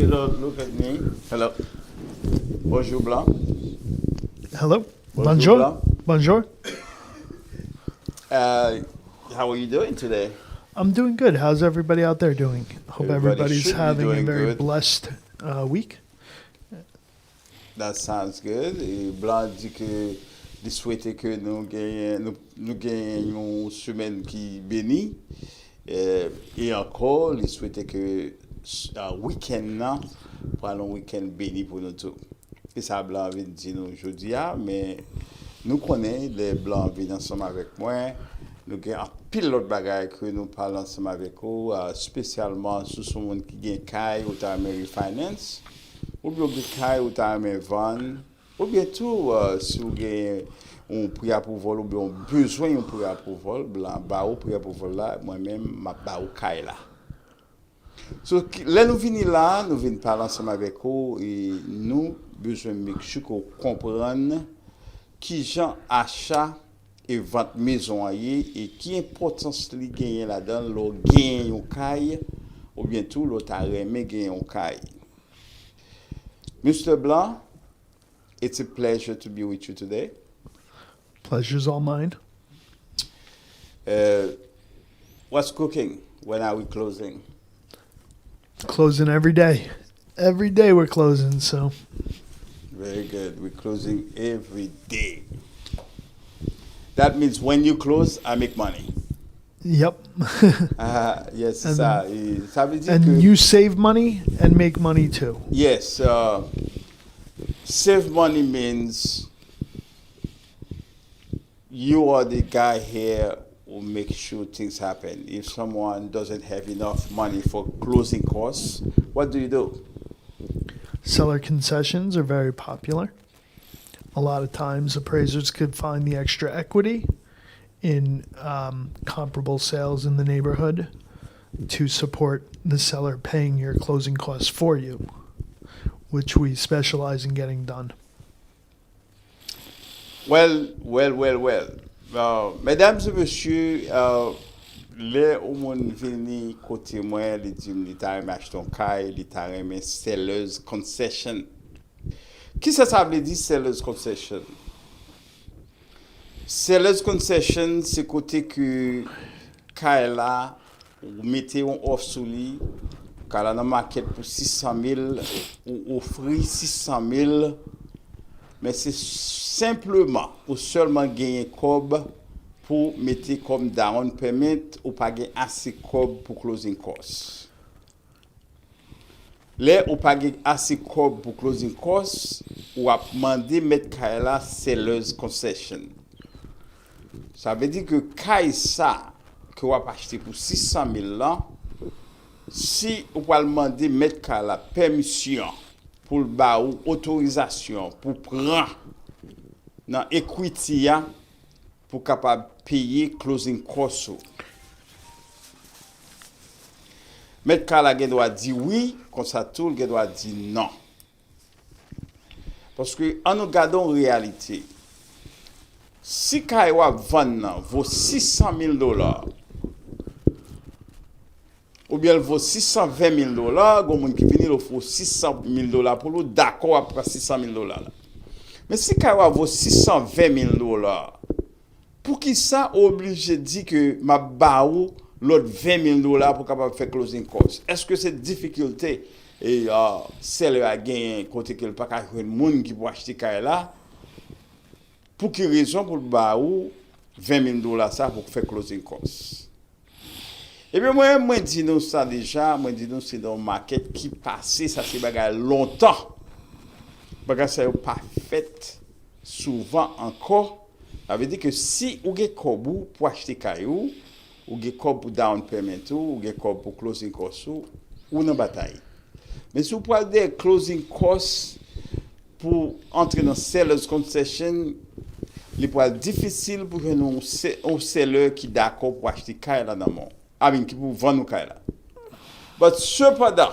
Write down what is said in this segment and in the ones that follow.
look at me. Hello. Bonjour, Blanc. Hello. Bonjour, Bonjour. Blanc. Bonjour. How are you doing today? I'm doing good. How's everybody out there doing? Hope Everybody everybody's should be having a doing very good. blessed week. That sounds good. Et Blanc dit que il souhaitait que nous gagnions une semaine qui bénie. Et encore, il souhaitait que week-end là, pour un week-end béni pour nous tous. Et ça, Blanc veut dire nous aujourd'hui, mais nous connaissons les Blancs viennent ensemble avec moi. Nous avons un pilote de bagages que nous parlons ensemble avec eux, spécialement sur ce monde qui gagne Kai ou Tamari Finance, ou bien Kai ou Tamari Van, ou bien tout, si vous avez un prix à pouvoir ou bien un besoin de prix à pouvoir, blanc, bah, ou prix à pouvoir là, moi-même, ma bah, ou Kai là. So, là, nous venons là, nous venons parler ensemble avec eux et nous besoin de make sure qu'on comprenne qui gens achat et vente maison et qui importance li gagner là-dedans, l'on gagne un caille ou bien tout l'autre a remis gagner un caille. Mr. Blanc, it's a pleasure to be with you today. Pleasure's all mine. What's cooking? When are we closing? Closing every day. Every day we're closing, so. Very good. We're closing every day. That means when you close, I make money. Yep. Yes, And- ça. Et ça veut dire And que you save money and make money too. yes, save money means you are the guy here who makes sure things happen. If someone doesn't have enough money for closing costs, what do you do? Seller concessions are very popular. A lot of times appraisers could find the extra equity in comparable sales in the neighborhood to support the seller paying your closing costs for you, which we specialize in getting done. Well. Mesdames et messieurs, les au monde vini côté moi, les dit l'État acheté un caille, l'État remet seller's concession. Qui ça veut dire seller's concession? Seller's concession, c'est côté que caille là, vous mettez un offre sur lui, caille là dans market pour 600 000, ou offrir 600 000, mais c'est simplement pour seulement gagner cob pour mettre comme down payment ou pas gagner assez cob pour closing costs. Là, ou pas gagner assez cob pour closing costs, ou a demandé mettre Kaila seller's concession. Ça veut dire que Kaisa que vous avez acheté pour 600 000 là, si vous avez demandé mettre Kaila permission pour le bas ou autorisation pour prendre dans equity pour capable payer closing costs. Mettre Kaila doit dire oui, comme ça tout le doit dire non. Parce que en nous regardant en réalité, si Kaila vend vaut $600,000 ou bien elle vaut $620,000, il y a des gens qui viennent offrir $600,000 pour lui, d'accord après $600,000. Mais si Kaila vaut $620,000, pour qui ça obligé de dire que ma baou l'autre $20,000 pour capable faire closing costs? Est-ce que cette difficulté et seller a gagné côté que le pas de monde qui pour acheter Kaila? Pour quelle raison pour le baou $20,000 ça pour faire closing costs? Et bien moi dis nous ça déjà, moi dis nous c'est dans le market qui passé ça c'est bagarre longtemps. Bagarre ça pas fait souvent encore. Ça veut dire que si vous avez cob pour acheter caillou, ou avez cob pour down payment ou avez cob pour closing costs ou dans bataille. Mais si vous prenez des closing costs pour entrer dans seller's concession, il peut être difficile pour un seller qui d'accord pour acheter caillou là dans le monde. Qui pour vendre caillou là. But cependant,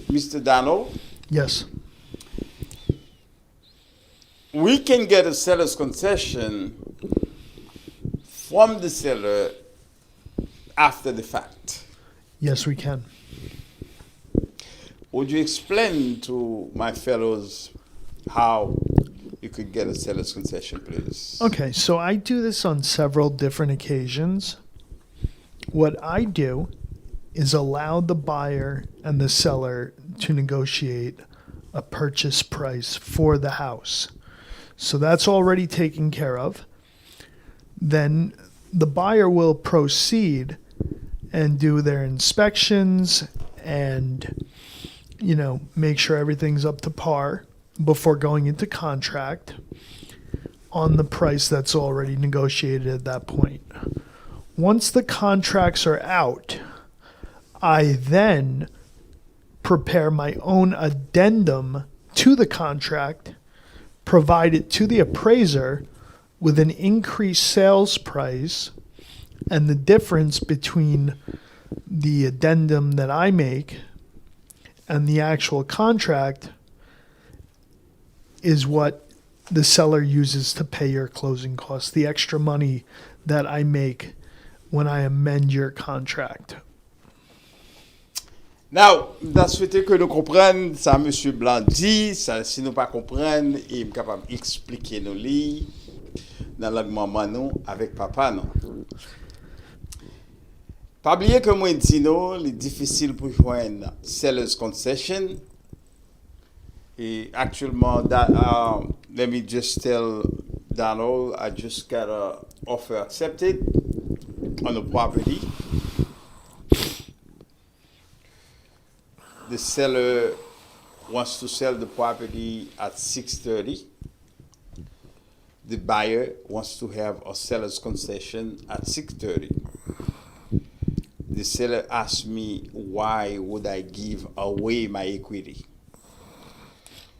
Mr. Donald, Yes. we can get a seller's concession from the seller after the fact. Yes, we can. would you explain to my fellows how you could get a seller's concession, please? Okay, so I do this on several different occasions. What I do is allow the buyer and the seller to negotiate a purchase price for the house. So that's already taken care of. Then the buyer will proceed and do their inspections and, make sure everything's up to par before going into contract on the price that's already negotiated at that point. Once the contracts are out, I then prepare my own addendum to the contract, provide it to the appraiser with an increased sales price, and the difference between the addendum that I make and the actual contract is what the seller uses to pay your closing costs, the extra money that I make when I amend your contract. Now, da souhaité que nous comprenions ça, M. Blanc dit, ça, si nous pas comprendre, il est capable d'expliquer nous li dans la langue maman nous avec papa nous. Pas oublier que moi dis nous, il est difficile pour joindre seller's concession. Et actuellement, let me just tell Donald, I just got an offer accepted on a property. The seller wants to sell the property at 630. The buyer wants to have a seller's concession at 630. The seller asked me, why would I give away my equity?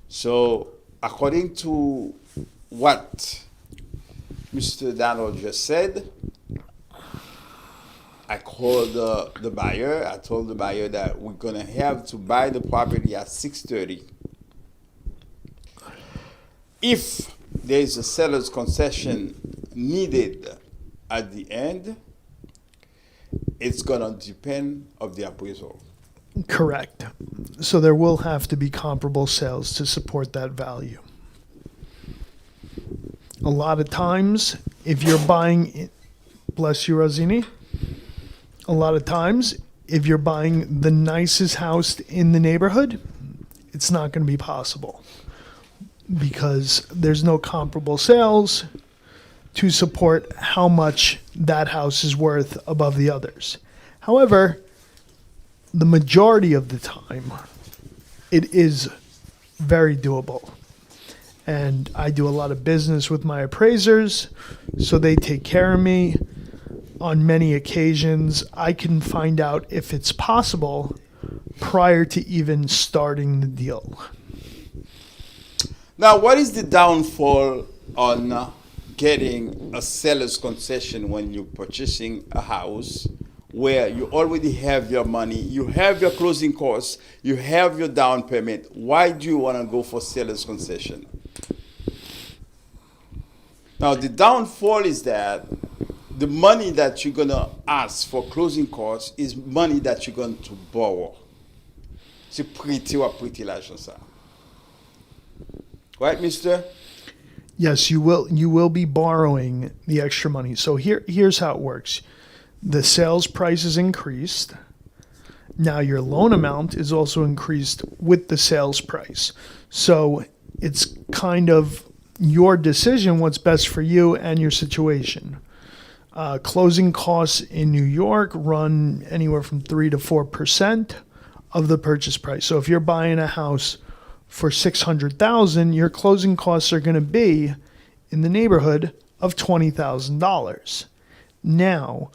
So, according to what Mr. Donald just said, I called the buyer. I told the buyer that we're going to have to buy the property at 630. If there is a seller's concession needed at the end, it's going to depend of the appraisal. Correct. So there will have to be comparable sales to support that value. A lot of times, if you're buying, bless you, Rosiny, a lot of times, if you're buying the nicest house in the neighborhood, it's not going to be possible because there's no comparable sales to support how much that house is worth above the others. However, the majority of the time, it is very doable. And I do a lot of business with my appraisers, so they take care of me. On many occasions, I can find out if it's possible prior to even starting the deal. Now, what is the downfall on getting a seller's concession when you're purchasing a house where you already have your money, you have your closing costs, you have your down payment? Why do you want to go for seller's concession? Now, the downfall is that the money that you're going to ask for closing costs is money that you're going to borrow. C'est prêter ou prêter l'argent ça. Right, mister? Yes, you will be borrowing the extra money. So here's how it works. The sales price is increased. Now your loan amount is also increased with the sales price. So it's kind of your decision what's best for you and your situation. Closing costs in New York run anywhere from 3 to 4% of the purchase price. So if you're buying a house for $600,000, your closing costs are going to be in the neighborhood of $20,000. Now,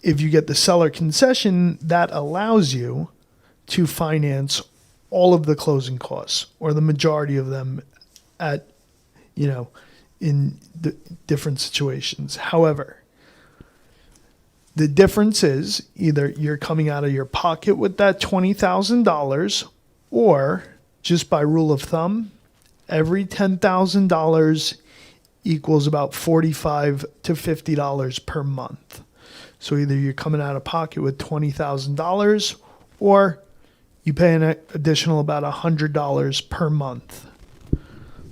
if you get the seller concession, that allows you to finance all of the closing costs or the majority of them at, in the different situations. However, the difference is either you're coming out of your pocket with that $20,000 or just by rule of thumb, every $10,000 equals about $45 to $50 per month. So either you're coming out of pocket with $20,000 or you pay an additional about $100 per month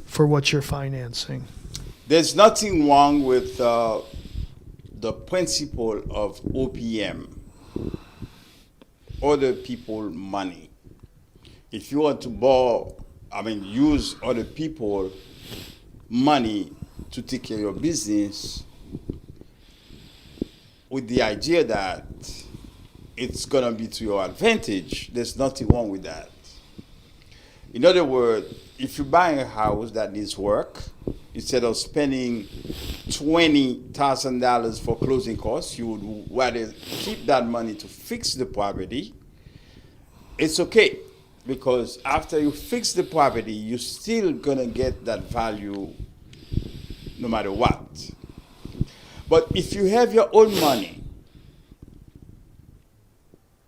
for what you're financing. There's nothing wrong with the principle of OPM, other people money. If you want to use other people money to take care of your business with the idea that it's going to be to your advantage, there's nothing wrong with that. In other words, if you're buying a house that needs work, instead of spending $20,000 for closing costs, you would rather keep that money to fix the property. It's okay, because after you fix the property, you're still going to get that value no matter what. But if you have your own money,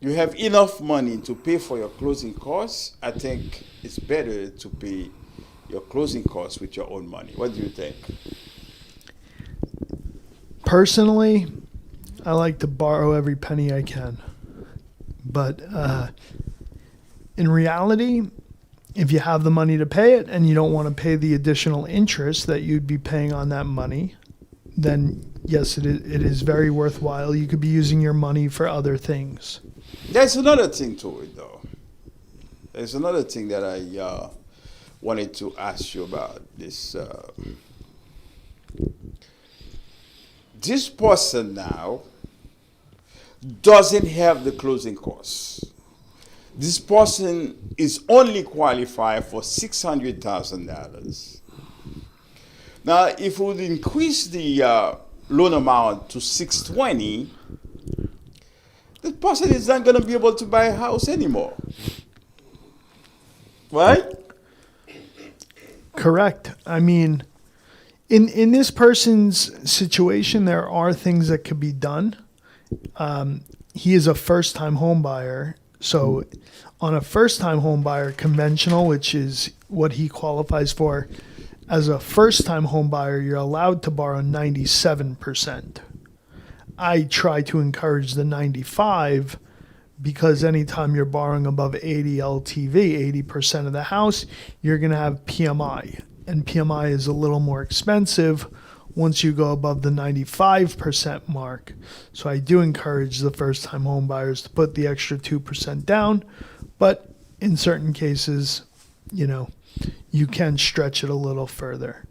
you have enough money to pay for your closing costs, I think it's better to pay your closing costs with your own money. What do you think? Personally, I like to borrow every penny I can. But in reality, if you have the money to pay it and you don't want to pay the additional interest that you'd be paying on that money, then yes, it is very worthwhile. You could be using your money for other things. There's another thing to it, though. There's another thing that I wanted to ask you about. This person now doesn't have the closing costs. This person is only qualified for $600,000. Now, if we would increase the loan amount to $620,000, the person is not going to be able to buy a house anymore. Right? Correct. I mean, in this person's situation, there are things that could be done. He is a first-time home buyer. So on a first-time home buyer conventional, which is what he qualifies for, as a first-time home buyer, you're allowed to borrow 97%. I try to encourage the 95 because anytime you're borrowing above 80 LTV, 80% of the house, you're going to have PMI. And PMI is a little more expensive once you go above the 95% mark. So I do encourage the first-time home buyers to put the extra 2% down. But in certain cases, you can stretch it a little further.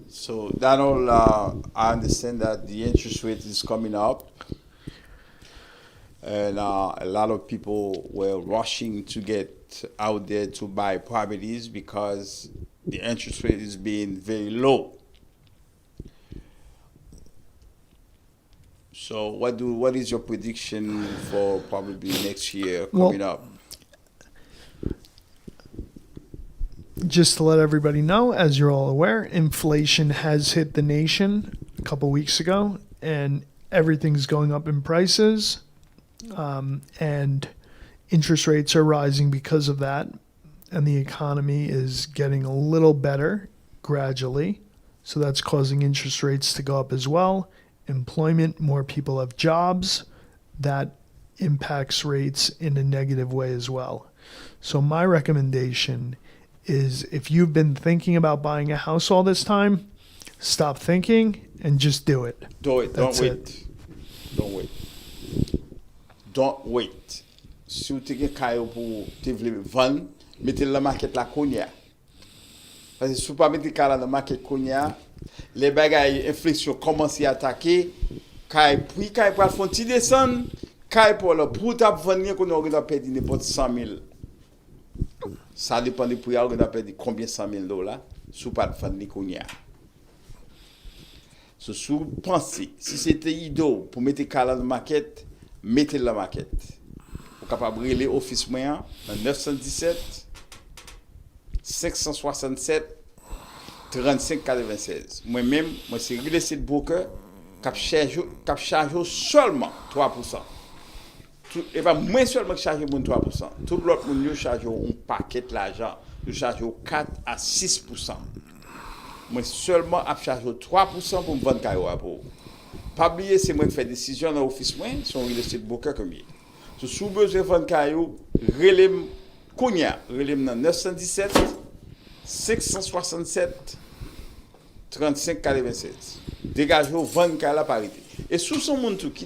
So Donald, I understand that the interest rate is coming up, and a lot of people were rushing to get out there to buy properties because the interest rate is being very low. So what is your prediction for probably next year coming up? Just to let everybody know, as you're all aware, inflation has hit the nation a couple weeks ago, and everything's going up in prices, and interest rates are rising because of that, and the economy is getting a little better gradually, so that's causing interest rates to go up as well. Employment, more people have jobs, that impacts rates in a negative way as well. So my recommendation is, if you've been thinking about buying a house all this time, stop thinking and just do it. Do it. That's Don't wait. Don't wait. Si vous te gen kayo pour te vle vendre, mettez la market la konya. Parce que si vous pas mettez kala la market konya, les bagages inflation commence à attaquer, kay prix kay pour font ti descendre, kay pour le pour t'a vendre qu'on aurait perdre n'importe 100,000. Ça dépend du prix, on a perdu combien $100,000 sous pas de vendre konya. So, si vous pensez, si c'était idéal pour mettre kala la market, mettez la market. Vous capable de relais office moyen dans 917 567 3596. Moi-même, c'est real estate broker qui charge seulement 3%. Et pas moins seulement qui charge 3%. Tout l'autre monde charge un paquet l'argent, je charge 4 à 6%. Moi seulement à charge 3% pour me vendre caillou pour. pas oublier, c'est moi qui fais décision dans l'office, moi, son real estate broker comme il. So, sous besoin de vendre caillou, relève Kounia, relève dans 917 567 35 96. Dégagez vendre caillou la parité. Et sous son monde tout qui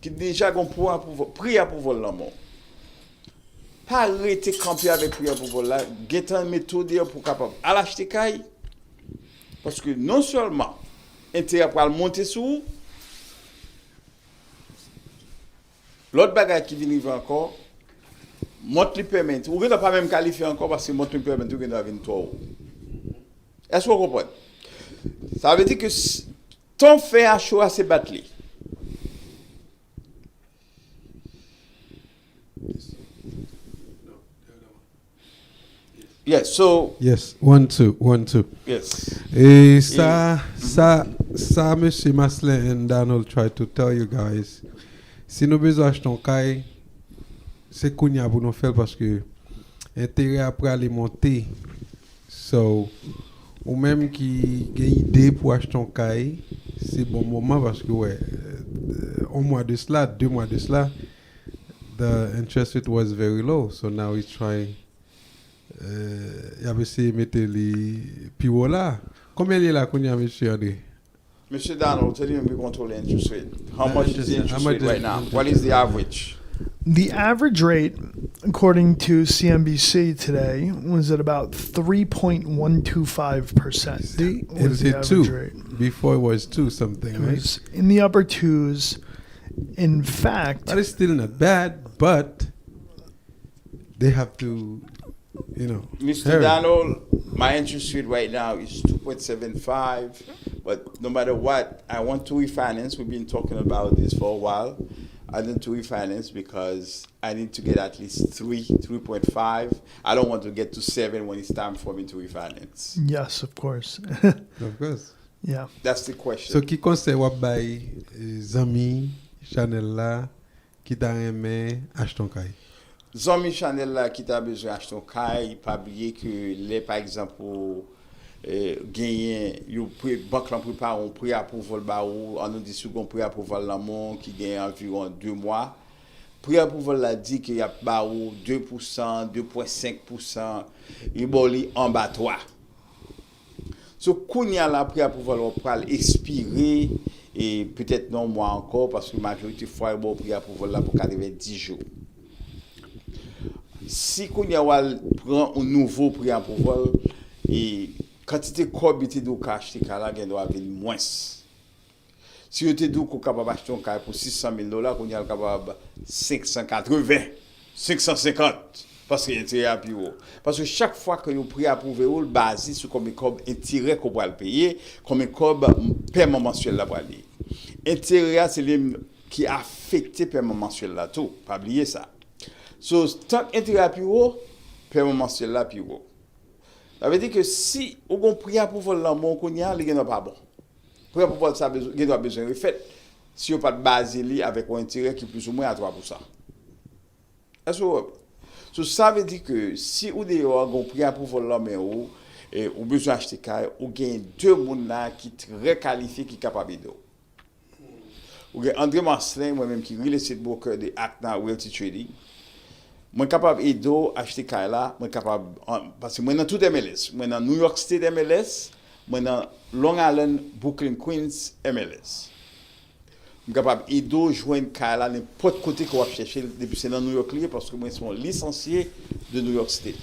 déjà gon pour prier pour voler l'amour. Pas arrêter camper avec prière pour voler là, guetant méthode pour capable à l'acheter caille. Parce que non seulement intérêt pour monter sous l'autre bagage qui vient encore monthly payment ou ne pas même qualifier encore parce que monthly payment ou venir 23 €. Est-ce que vous comprenez? Ça veut dire que ton fait à chaud à se battre. Yes, so Yes, 1, 2, 1, 2. yes. Et ça, Monsieur Maslin and Donald try to tell you guys, si nous besoin acheter un caille, c'est qu'on y a pour nous faire parce que intérêt après aller monter. So, ou même qui a une idée pour acheter un caille, c'est bon moment parce que ouais, un mois de cela, 2 mois de cela, the interest rate was very low. So now he's trying. Il a essayé de mettre les pivots là. Combien il est là qu'on y a, monsieur André? Mr. Donald, tell him we control the interest rate. How much is the interest How much rate right is now? the What is the average? The average rate, according to CNBC today, was at about 3.125%. See, was it's the a average 2. rate. Before it was 2 something, It right? was in the upper twos. In fact, That is still not bad, but they have to, you know. Mr. hurry. Donald, my interest rate right now is 2.75. But no matter what, I want to refinance. We've been talking about this for a while. I need to refinance because I need to get at least 3.5. I don't want to get to 7 when it's time for me to refinance. yes, of course. Of course. yeah. That's the question. So, qui conseille ou bay zami Chanel là qui t'a aimé acheter ton caille? Zombie Chanel là qui t'a besoin d'acheter un caille, pas oublier que les par exemple gagner yo banque là prépare un prix à pour vol ba ou on nous dit second prix à pour vol l'amont qui gagne environ 2 mois. Prix à pour vol là dit qu'il y a ba ou 2%, 2.5% il boli en bas 3. So kounya la prix à pour vol va expirer et peut-être non mois encore parce que majorité fois bon prix à pour vol là pour 90 jours. Si kounya wal prend un nouveau prix à pour vol et quantité corbité de cash te kala gen doit venir moins. Si vous te dit qu'on capable acheter un caille pour $600,000 qu'on y a capable 580, 550 parce que intérêt à plus haut. Parce que chaque fois que vous prix approuvé ou basé sur combien de intérêt qu'on va le payer, combien de paiement mensuel là pour aller. Intérêt c'est lui qui affecte paiement mensuel là tout, pas oublier ça. So tant intérêt à plus haut, paiement mensuel là plus haut. Ça veut dire que si on a pris pour vol l'amour qu'on y a, il n'est pas bon. Pour vol ça il doit besoin de fait si on pas basé avec un intérêt qui est plus ou moins à 3%. Est-ce que ça veut dire que si on a pris pour vol l'amour et on besoin acheter caille, on gagne deux monde là qui très qualifiés qui capable de. On gagne André Marcelin moi même qui real estate broker de Achte Realty Trading. Moi capable aider acheter caille là, moi capable parce que moi dans tout MLS, moi dans New York State MLS, moi dans Long Island, Brooklyn, Queens MLS. Moi capable aider joindre caille là n'importe côté qu'on va chercher depuis c'est dans New York parce que moi suis licencié de New York State.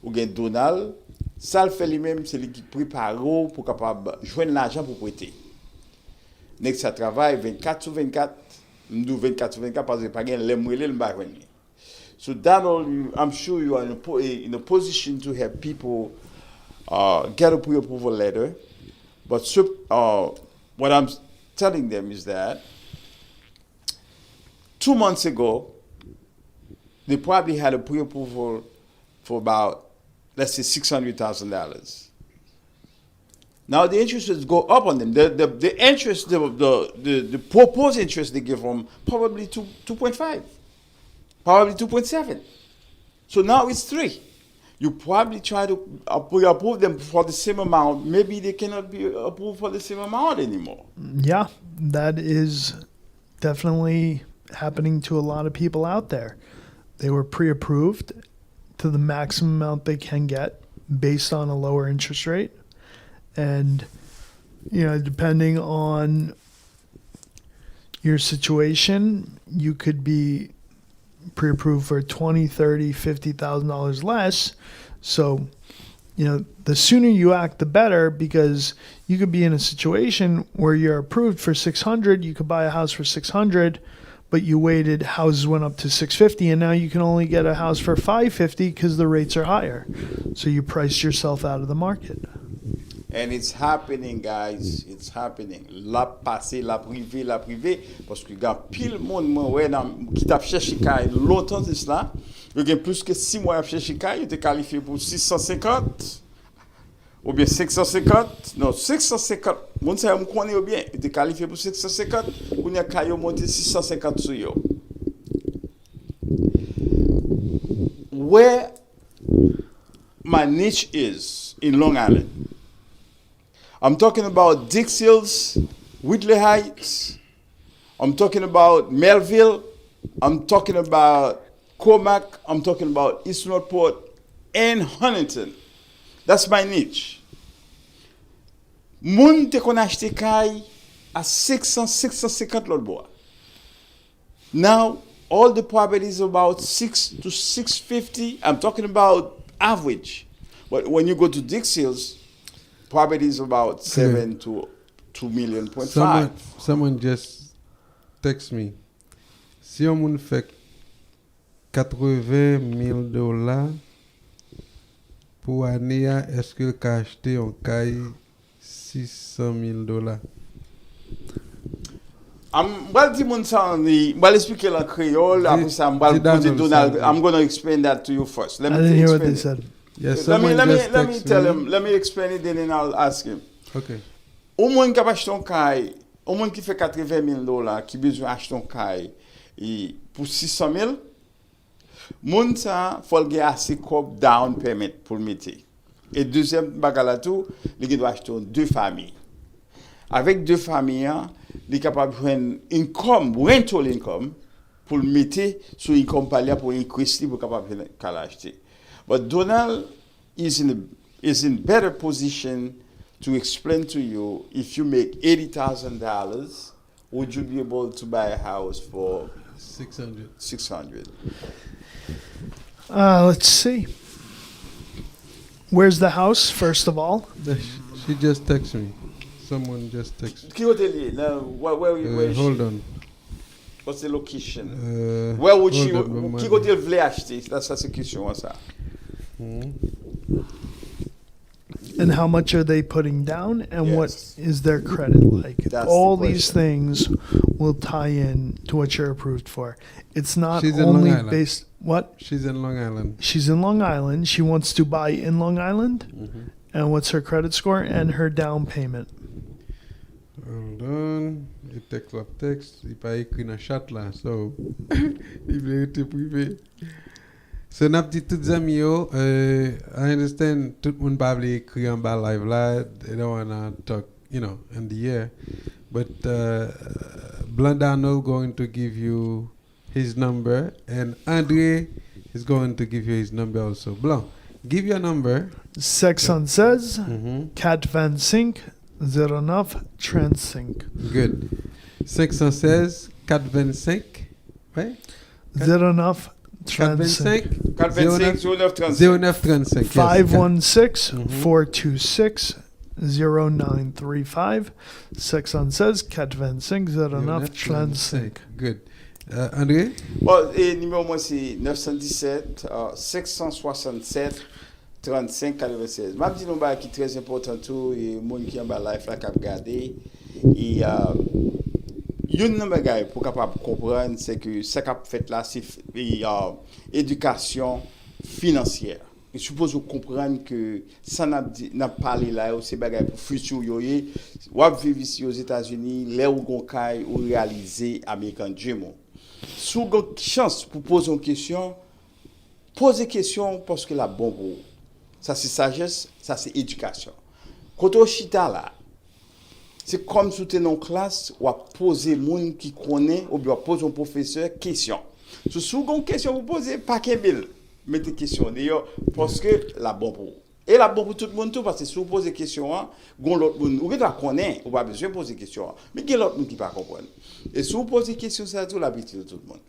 Ou gagne Donald, ça le fait lui-même, c'est lui qui prépare pour capable joindre l'argent pour prêter. Next ça travaille 24/24, nous 24/24 parce que pas gagne les moelleux le ba joindre. So Donald, I'm sure you are in a position to help people get a pre-approval letter. But what I'm telling them is that 2 months ago, they probably had a pre-approval for about, let's say, $600,000. Now the interest rates go up on them. The interest, the proposed interest they give them, probably 2.5. Probably 2.7. So now it's 3. you probably try to approve them for the same amount. Maybe they cannot be approved for the same amount anymore. Yeah, that is definitely happening to a lot of people out there. They were pre-approved to the maximum amount they can get based on a lower interest rate. And, depending on your situation, you could be pre-approved for $20,000, $30,000, $50,000 less. So, the sooner you act, the better, because you could be in a situation where you're approved for 600, you could buy a house for 600, but you waited, houses went up to 650, and now you can only get a house for 550 because the rates are higher. So you priced yourself out of the market. And it's happening, guys. It's happening. La passé, la privé. Parce que il y a pile monde qui t'a cherché caille longtemps de cela. Il y a plus que 6 mois à chercher caille, il était qualifié pour 650 ou bien 550. Non, 550. Mon ça me connaît bien, il était qualifié pour 550, on y a caille monté 650 sur yo. Where my niche is in Long Island. I'm talking about Dix Hills, Whitley Heights. I'm talking about Melville. I'm talking about Comac. I'm talking about East Northport and Huntington. That's my niche. Moun te kon achete kay à 600, 650 l'autre bois. Now, all the properties about 6 to 650. I'm talking about average. But when you go to Dix Hills, property is about 7 to 2 million point five. Someone just text me. Si on moun fait $80,000 pour année, est-ce que tu as acheté un caille $600,000? I'm going to explain that to you first. I didn't hear what they said. Yes, let me tell him. Let me explain it, then I'll ask him. Okay. Au monde qui achète un caille, au monde qui fait $80,000, qui besoin acheter un caille pour 600,000, moun ça faut le assez comme down payment pour le mettre. Et deuxième bagala tout, il doit acheter 2 familles. Avec 2 familles, il est capable de prendre income, rental income pour le mettre sur income palier pour increase pour capable de l'acheter. But Donald is in better position to explain to you, if you make $80,000, would you be able to buy a house for 600? Let's see. Where's the house, first of all? She just texted me. Someone just texted me. Where Hold on. What's the location? Where would she? Qui côté elle voulait acheter? C'est ça question ça. And how much are they putting down, and what is their credit like? That's all the these things will tie in to what you're approved for. It's not She's in only Long Island. based what? She's in Long Island. She's in Long Island. She wants to buy in Long Island. And what's her credit score and her down payment? Hold on. Il texte la texte. Il pas écrit dans le chat là. So, il veut être privé. So, n'a dit toutes amis yo. I understand tout le monde parle écrit en bas live là. They don't wanna talk, in the air. But Blanc Donald going to give you his number, and Andre is going to give you his number also. Blanc, give your number. 616 425 09 35. Good. 516 425, right? 09 35. 0935. 516 426 0935. 616 425 09 35. Good. André? Bon, et numéro moi c'est 917 567 35 96. M'a dit nous qui très important tout et monde qui en bas live là qui regarder et une bagay pour capable comprendre c'est que ça qu'a fait là c'est éducation financière. Je suppose vous comprendre que ça n'a parlé là c'est bagay pour futur yoyé ou vivre ici aux États-Unis là où gon kay ou réaliser American Dream. Sous gon chance pour poser une question, Posez question parce que la bon pour. Ça c'est sagesse, ça c'est éducation. Quand on chita là, c'est comme si tu es dans une classe ou à poser moun qui connaît ou bien poser un professeur question. Si vous avez une question vous posez pas qu'un bill, mettez question d'ailleurs parce que la bon pour. Et la bon pour tout le monde tout parce que si vous posez question gon l'autre monde ou qui connaît, ou pas besoin de poser question, mais il y a l'autre monde qui pas comprendre. Et si vous posez question ça tout l'habitude de tout le monde.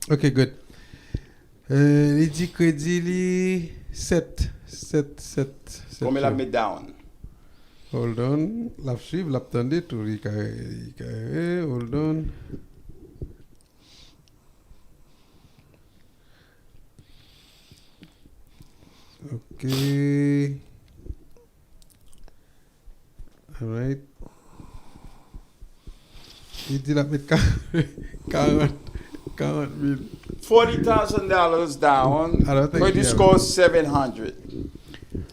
OK, good. Il dit crédit li 7. Combien la met down? Hold on. La suivre, l'attendre tout il carré. Hold on. OK. All right. Il dit la mettre 40 000. $40,000 down. I don't think Credit he score 700.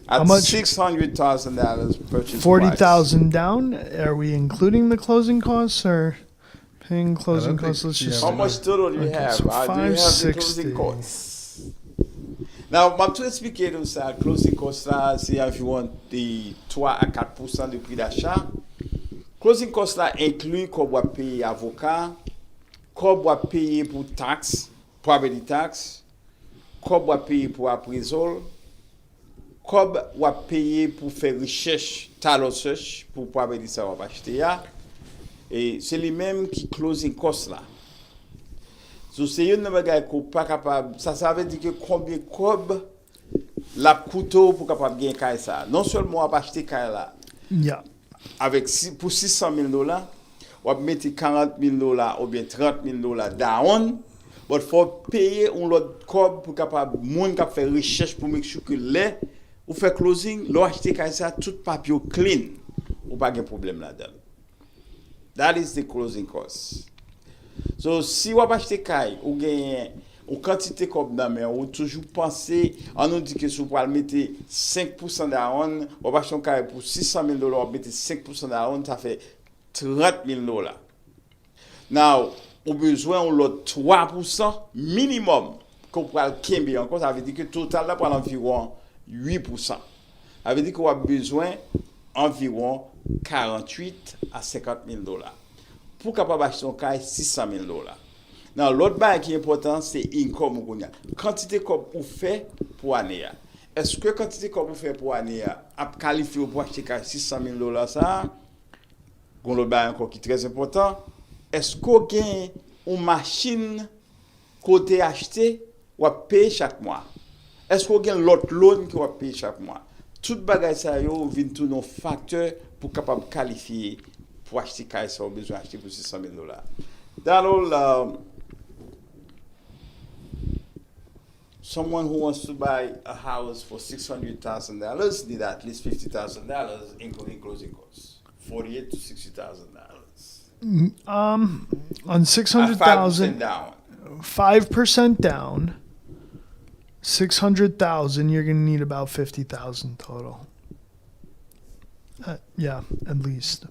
At How much? $600,000 purchase 40,000 down. Are we including the closing costs or paying closing think costs? Let's she just price. How much total do you Okay, have? so Do you have the 560. closing costs? Now, je vais expliquer tout ça. Closing costs là, c'est environ de 3 à 4% du prix d'achat. Closing costs là inclut qu'on va payer avocat, qu'on va payer pour taxes, property tax, qu'on va payer pour appraisal, qu'on va payer pour faire recherche, talent search, pour property ça va acheter. Et c'est les mêmes qui closing costs là. So, c'est une bagage qu'on pas capable. Ça veut dire que combien cob la couteau pour capable gagner caille ça. Non seulement on va acheter caille là Yeah. avec pour $600,000, on va mettre $40,000 ou bien $30,000 down, mais faut payer un autre cob pour capable monde qui faire recherche pour make sure que les ou faire closing, l'on acheter caille ça tout papier clean, ou pas de problème là-dedans. That is the closing cost. So, si vous achetez caille ou gagnez une quantité comme dans mais ou toujours penser on nous dit que si vous pouvez mettre 5% down, vous achetez une caille pour $600,000, vous mettez 5% down, ça fait $30,000. Now, on besoin de l'autre 3% minimum qu'on pourra kembe encore, ça veut dire que total là pour environ 8%. Ça veut dire qu'on a besoin environ 48 à $50,000 pour capable acheter un caille $600,000. Now, l'autre bail qui est important, c'est income qu'on a. Quantité comme vous fait pour année. Est-ce que quantité comme vous fait pour année a qualifié pour acheter caille $600,000 ça? Qu'on l'autre bail encore qui est très important. Est-ce qu'on gagne une machine côté acheté ou à payer chaque mois? Est-ce qu'on gagne l'autre loan qui va payer chaque mois? Tout bagage ça yo vient tout nos facteurs pour capable qualifier pour acheter caille ça, on besoin acheter pour $600,000. That all someone who wants to buy a house for $600,000 need at least $50,000 including closing costs. $48,000 to $60,000. On 600,000 down. 5% down, 600,000, you're going to need about 50,000 total. Yeah, at least.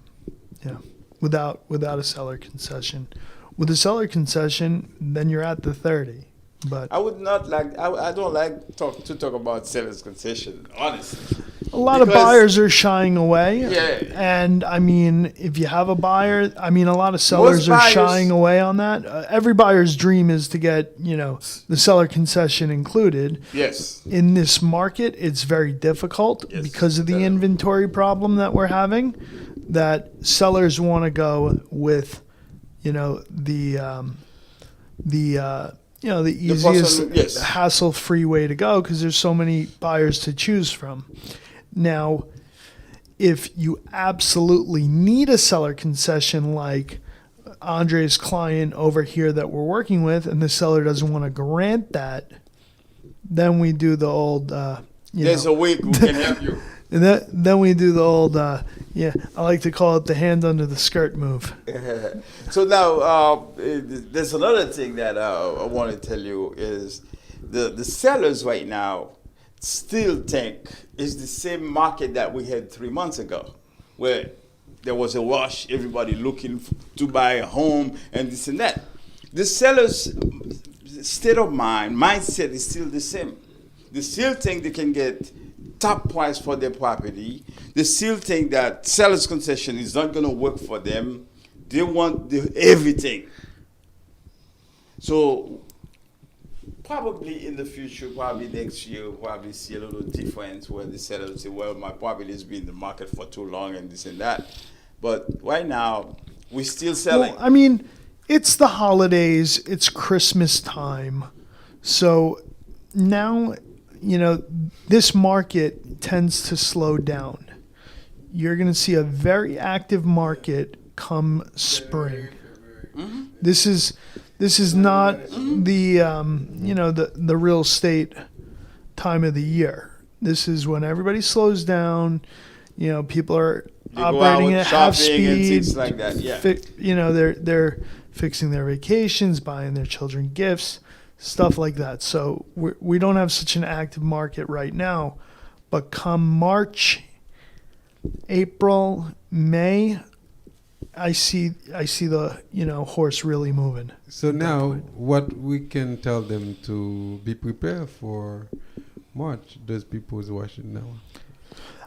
Yeah. Without a seller concession. With a seller concession, then you're at the 30. But I would not like. I don't like to talk about seller's concession. Honestly, a lot of because- buyers are shying away. Yeah. And I mean, if you have a buyer, I mean, a lot of sellers are buyers- shying away on that. Every buyer's dream is to get, the seller concession included. Yes. In this market, it's very difficult Yes, because of the definitely. inventory problem that we're having. That sellers want to go with, the easiest, person- yes. hassle-free way to go because there's so many buyers to choose from. Now, if you absolutely need a seller concession like Andre's client over here that we're working with, and the seller doesn't want to grant that, then we do the old, There's a way who can help you. and then we do the old, I like to call it the hand under the skirt move. So now, there's another thing that I want to tell you is the sellers right now still think it's the same market that we had 3 months ago, where there was a rush, everybody looking to buy a home and this and that. The sellers, state of mindset is still the same. They still think they can get top price for their property. They still think that seller's concession is not going to work for them. They want everything. So probably in the future, probably next year, we'll probably see a little difference where the seller will say, well, my property has been in the market for too long and this and that. But right now, we're still selling. Well, I mean, it's the holidays, it's Christmas time. So now, this market tends to slow down. You're going to see a very active market come spring. Mm-hmm. This is not the real estate time of the year. This is when everybody slows down. People are operating at half speed and things like that. Yeah. They're fixing their vacations, buying their children gifts, stuff like that. So we don't have such an active market right now. But come March, April, May, I see the horse really moving. So now, what we can tell them to be prepared for March? Those people who's watching now.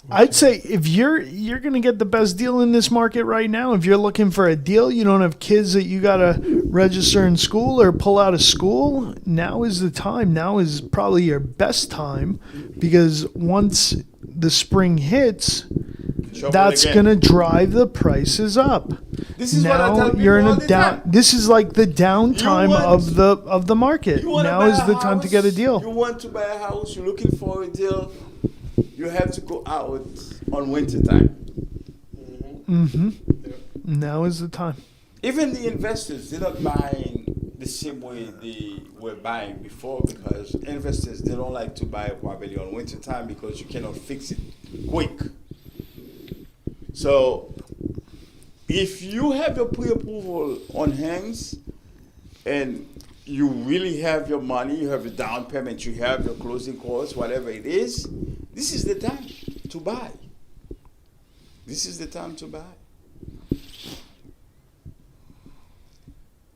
I'd say if you're going to get the best deal in this market right now, if you're looking for a deal, you don't have kids that you got to register in school or pull out of school, now is the time. Now is probably your best time, because once the spring hits, that's going to drive the prices up. This is now what I tell people you're in all a the down. time. This is like the downtime of the market. Now is the time to get a deal. You want to buy a house, you're looking for a deal, you have to go out on winter time. Mm-hmm. Now is the time. Even the investors, they're not buying the same way they were buying before, because investors, they don't like to buy a property on winter time because you cannot fix it quick. So if you have your pre-approval on hands and you really have your money, you have your down payment, you have your closing costs, whatever it is, this is the time to buy. This is the time to buy.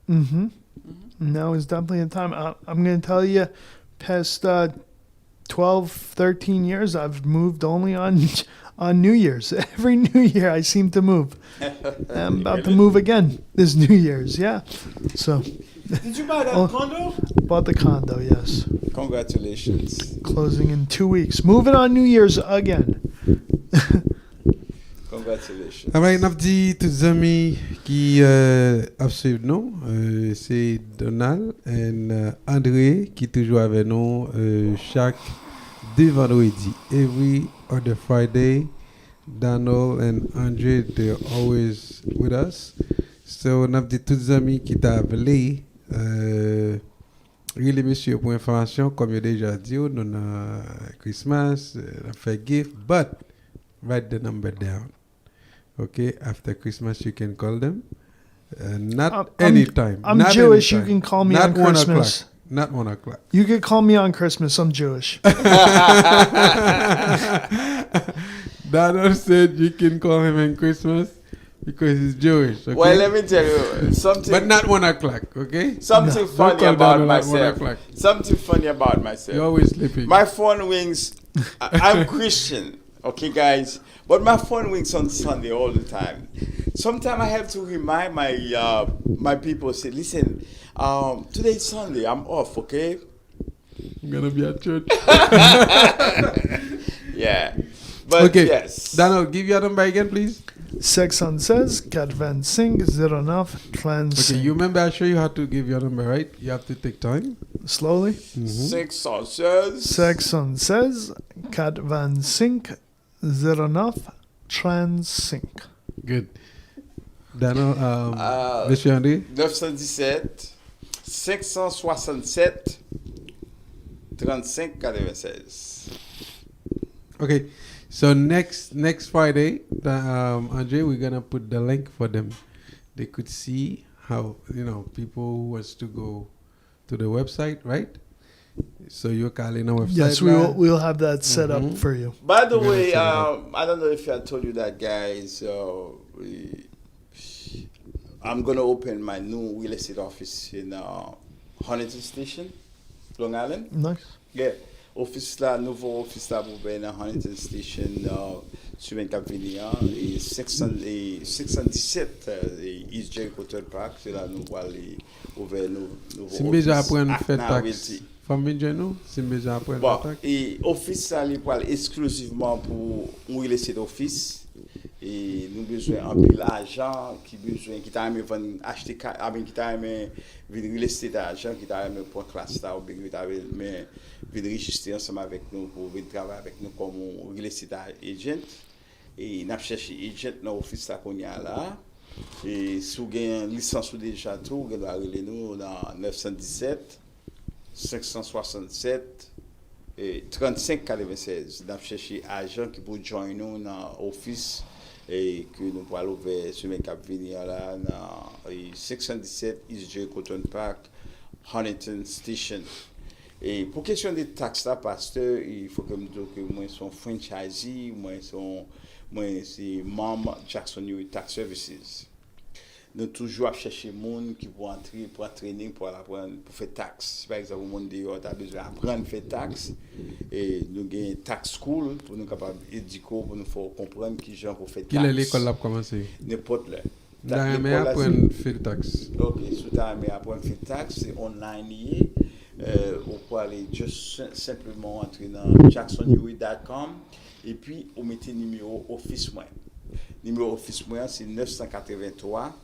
Mm-hmm. Now is definitely the time. I'm going to tell you, past 12, 13 years, I've moved only on New Year's. Every New Year, I seem to move. I'm about to move again this New Year's, yeah. So. Did you buy that condo? Bought the condo, yes. Congratulations. Closing in 2 weeks. Moving on New Year's again. Congratulations. Alright, nous avons dit tous les amis qui suivent nous. C'est Donald et André qui toujours avec nous chaque deux vendredis. Every other Friday, Donald and Andre, they're always with us. So, nous avons dit tous les amis qui t'a appelé. Really, monsieur, pour information, comme j'ai déjà dit, nous avons Christmas, on fait gift, but write the number down. Okay, after Christmas you can call them. Not anytime. I'm not Jewish. anytime. You can call me not on Christmas. Not 1 o'clock. You can call me on Christmas. I'm Jewish. Donald said you can call him on Christmas because he's Jewish. Okay? Well, let me tell you something. But not 1 o'clock, okay? Something funny call about Donald at 1 myself. o'clock. Something funny about myself. You're always sleeping. My phone rings. I'm Christian, okay, guys, but my phone rings on Sunday all the time. Sometimes I have to remind my my people. Say, listen, today's Sunday. I'm off, okay? I'm gonna be at church. Yeah, but Okay, yes. Donald, give your number again, please. 616 425 09 35. Okay, you remember I showed you how to give your number, right? You have to take time. Slowly. 616 616 425 09 35. Good. Donald, Monsieur André. 917 567 35 96. Okay, so next Friday, Andre, we're gonna put the link for them. They could see how people who wants to go to the website, right? So you're calling our website. Yes, we'll have that set up for you. By the way, I don't know if I told you that, guys. I'm gonna open my new real estate office in Huntington Station, Long Island. Nice. Yeah. Office là, nouveau office là pour ben Huntington Station sur un cap venir et 617 East Jericho Park, c'est là nous allons ouvrir nouveau Si déjà apprendre Achte faire na taxe. Realty. Famille nous, si déjà apprendre Bon, faire taxe. et office ça il parle exclusivement pour un real estate office et nous besoin en pile argent qui besoin qui t'a aimé vendre acheter qui t'a aimé vendre real estate argent qui t'a aimé pour classe là ou bien qui t'a aimé venir enregistrer ensemble avec nous pour venir travailler avec nous comme real estate agent et n'a cherché agent dans office là qu'on y a là et si vous avez une licence ou déjà tout vous doit aller nous dans 917 567 et 3596. Nous avons cherché agent qui peut joindre nous dans l'office et que nous pourrons ouvrir sur mes cap venir là dans 617 East Jericho Park, Huntington Station. Et pour question des taxes là, pasteur, il faut que me dise que moi son franchisee, moi c'est membre Jackson New Tax Services. Nous toujours chercher des gens qui vont entrer pour entraîner pour apprendre pour faire taxe. Par exemple, le monde dehors a besoin d'apprendre à faire taxe et nous avons une tax school pour nous capables éduquer pour nous faire comprendre qui gens pour faire taxe. Quelle est l'école a commencé? N'importe là. Mais apprendre faire taxe. OK, sous ta mais apprendre faire taxe, c'est online on peut aller juste simplement entrer dans jacksonui.com et puis on mettez numéro office moi. Numéro office moi c'est 983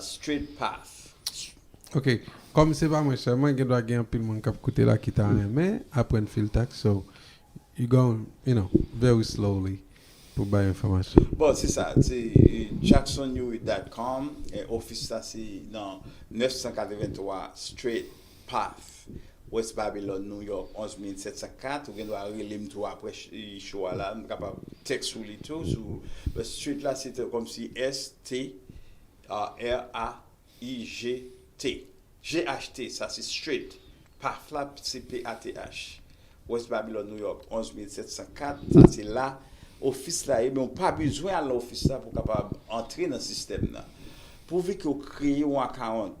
Straight Path. OK. Comme c'est pas moi seulement, il doit gagner un peu de monde qui a coûté là qui t'a mais apprendre faire taxe. So you go, very slowly pour buy information. Bon, c'est ça. C'est jacksonui.com et office ça c'est dans 983 Straight Path, West Babylon, New York 11704. Vous doit relire tout après show là, nous capable texte sur les tout sur le street là c'était comme si STRAIGT. GHT, ça c'est straight. Path là c'est PATH. West Babylon, New York 11704. Ça c'est là office là, mais on pas besoin à l'office là pour capable entrer dans le système là. Pourvu que vous créez un account.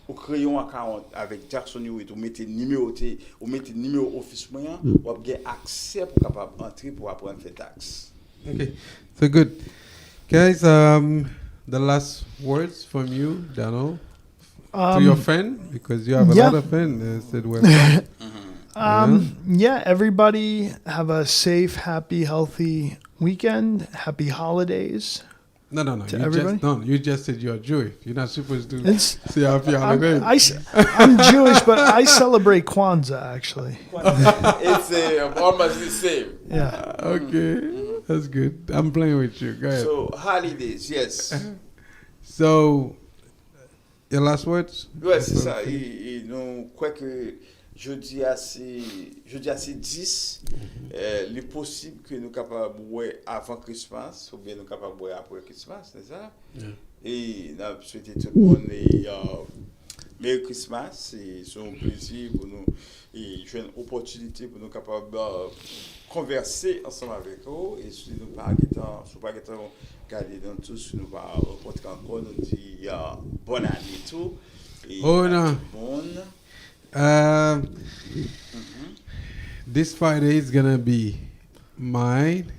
Vous créez un account avec Jackson New, vous mettez numéro office moyen, vous avez accès pour capable entrer pour apprendre faire taxe. Okay. So good. Guys, the last words from you, Dano, to your friend, because you have a lot of friends said welcome. Yeah, everybody have a safe, happy, healthy weekend. Happy holidays. No. You just said you're Jewish. You're not supposed to say happy holidays. I'm Jewish, but I celebrate Kwanzaa, actually. It's almost the same. Yeah. Okay. That's good. I'm playing with you. Go ahead. So, holidays, yes. So, your last words? Ouais, c'est ça. Et nous, quoi que jeudi à c'est 10, il est possible que nous capables boire avant Christmas ou bien nous capables boire après Christmas, c'est ça? Yeah. Et nous souhaitons tout le monde Merry Christmas, c'est un plaisir pour nous et j'ai une opportunité pour nous capables converser ensemble avec vous et si nous pas garder dans tout, si nous pas rencontrer encore, nous dit bonne année tout. Et non. This Friday is gonna be mine.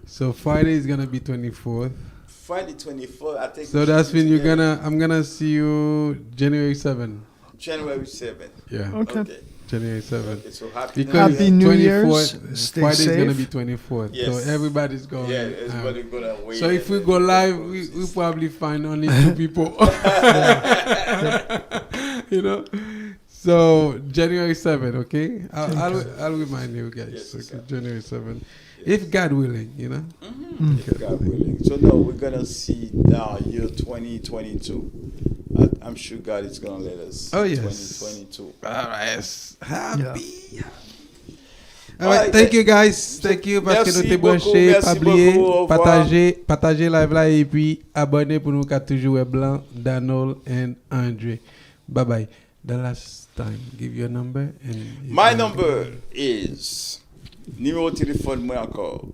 So Friday is gonna be 24th. Friday 24th, I think. So that's when I'm gonna see you January 7th. January 7th. Yeah. Okay. January 7th. Okay, so happy New Year's. Stay Friday is gonna safe. be 24th. Yes. So everybody's going. Yeah, everybody gonna wait. So if we go live, we probably find only 2 people. So January 7th, okay? I'll remind you guys. Yes, okay, January 7th. Yes. If God willing, If God willing. So no, we're gonna see now year 2022. I'm sure God is gonna let us. Oh, yes. 2022. All right. Happy. Yeah. All right, thank you guys. Thank you parce que nous t'es branché, pas oublier, partager live là et puis abonner pour nous qu'à toujours blanc, Donald and Andre. Bye bye. The last time, give your number and My number is numéro de téléphone moi encore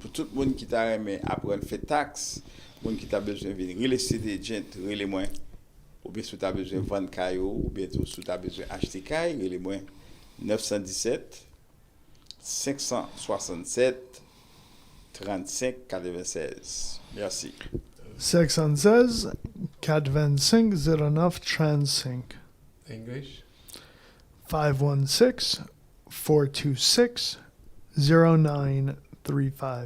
pour tout le monde qui t'a aimé apprendre faire taxe, monde qui t'a besoin de venir real estate agent, relais moi ou bien si tu as besoin de vendre caillou, ou bien si tu as besoin d'acheter caille, il est moins 917 567 35 96. Merci. 616 425 09 35. English? 516 426 0935.